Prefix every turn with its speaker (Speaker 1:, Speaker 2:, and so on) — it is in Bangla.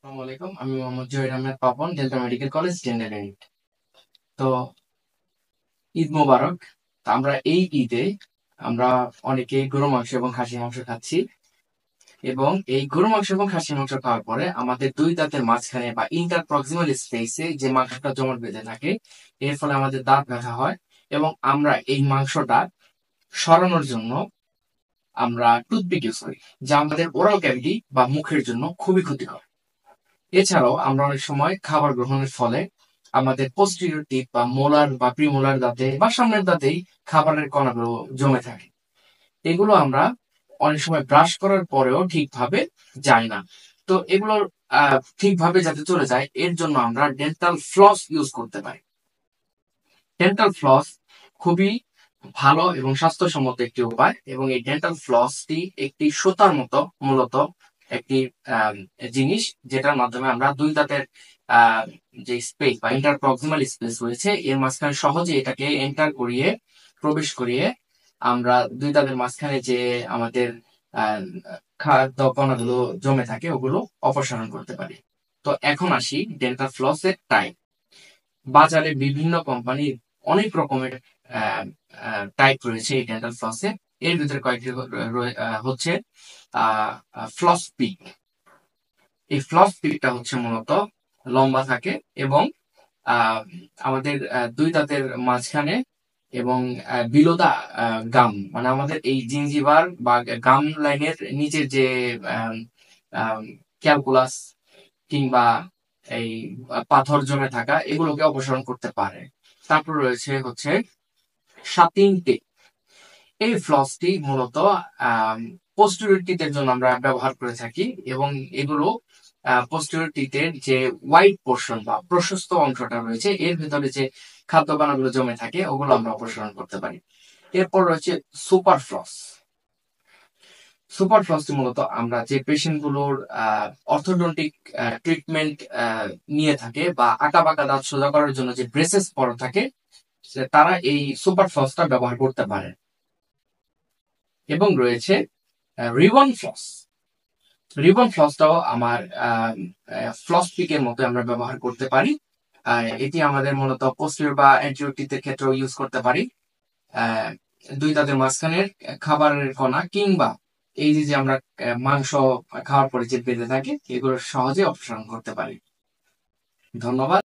Speaker 1: আসসালামু আলাইকুম। আমি Mohammad Zahir Ahmed Papon, delta medical college, dental unit. তো ঈদ মোবারক। তো আমরা এই ঈদে আমরা অনেকে গরু মাংস এবং খাসি মাংস খাচ্ছি, এবং এই গরু মাংস এবং খাসি মাংস খাওয়ার পরে আমাদের দুই দাঁতের মাঝখানে বা ইন্টার প্রক্সিমাল স্পেসে যে মাংসটা জমাট বেঁধে থাকে, এর ফলে আমাদের দাঁত ব্যথা হয়, এবং আমরা এই মাংসটা সরানোর জন্য আমরা টুথপিক ইউজ করি, যা আমাদের ওরাল ক্যাভিটি বা মুখের জন্য খুবই ক্ষতিকর। এছাড়াও আমরা অনেক সময় খাবার গ্রহণের ফলে আমাদের পোস্টেরিয়র টিপ বা মোলার বা প্রিমোলার দাঁতে বা সামনের দাঁতেই খাবারের কণাগুলো জমে থাকে। এগুলো আমরা অনেক সময় ব্রাশ করার পরেও ঠিকভাবে যায় না। তো এগুলো ঠিকভাবে যাতে চলে যায়, এর জন্য আমরা ডেন্টাল ফ্লস ইউজ করতে পারি। ডেন্টাল ফ্লস খুবই ভালো এবং স্বাস্থ্যসম্মত একটি উপায়, এবং এই ডেন্টাল ফ্লসটি একটি সুতার মতো মূলত একটি আম, জিনিস, যেটার মাধ্যমে আমরা দুই দাঁতের আহ, যে স্পেস বা ইন্টার প্রক্সিমাল স্পেস রয়েছে, এর মাঝখানে সহজে এটাকে এন্টার করিয়ে প্রবেশ করিয়ে আমরা দুই দাঁতের মাঝখানে যে আমাদের আহ, খাদ্য কণাগুলো জমে থাকে ওগুলো অপসারণ করতে পারি। তো এখন আসি ডেন্টাল ফ্লসের টাইপ। বাজারে বিভিন্ন কোম্পানির অনেক রকমের টাইপ রয়েছে এই ডেন্টাল ফ্লসে। এর ভিতরে কয়েকটি হচ্ছে ফ্লস পিক। এই ফ্লস পিকটা হচ্ছে মূলত লম্বা থাকে, এবং আহ, আমাদের দুই দাঁতের মাঝখানে এবং বিলো দা গাম, মানে আমাদের এই জিঞ্জিভার বা গাম লাইনের নিচের যে ক্যালকুলাস কিংবা এই পাথর জমে থাকা, এগুলোকে অপসারণ করতে পারে। তারপর রয়েছে হচ্ছে সাতিন টেপ। এই ফ্লসটি মূলত পোস্টেরিয়র টিথের জন্য আমরা ব্যবহার করে থাকি, এবং এগুলো পোস্টেরিয়র টিথের যে ওয়াইড পোর্শন বা প্রশস্ত অংশটা রয়েছে, এর ভিতরে যে খাদ্য কণাগুলো জমে থাকে ওগুলো আমরা অপসারণ করতে পারি। এরপর রয়েছে সুপার ফ্লস। সুপার ফ্লসটি মূলত আমরা যে পেশেন্ট গুলোর অর্থোডন্টিক ট্রিটমেন্ট নিয়ে থাকে বা আঁকা বাঁকা দাঁত সোজা করার জন্য যে ব্রেসেস পরা থাকে, তারা এই সুপার ফ্লসটা ব্যবহার করতে পারে। এবং রয়েছে রিবন ফ্লস। রিবন ফ্লসটাও আমার ফ্লস পিকের মতো আমরা ব্যবহার করতে পারি। এটি আমাদের মূলত পোস্টেরিয়র বা অ্যান্টেরিয়র টিথের ক্ষেত্রেও ইউজ করতে পারি। আহ, দুই দাঁতের মাঝখানের খাবারের কণা কিংবা এই যে যে আমরা মাংস খাওয়ার পরে যে বেঁধে থাকে, এগুলো সহজে অপসারণ করতে পারি। ধন্যবাদ।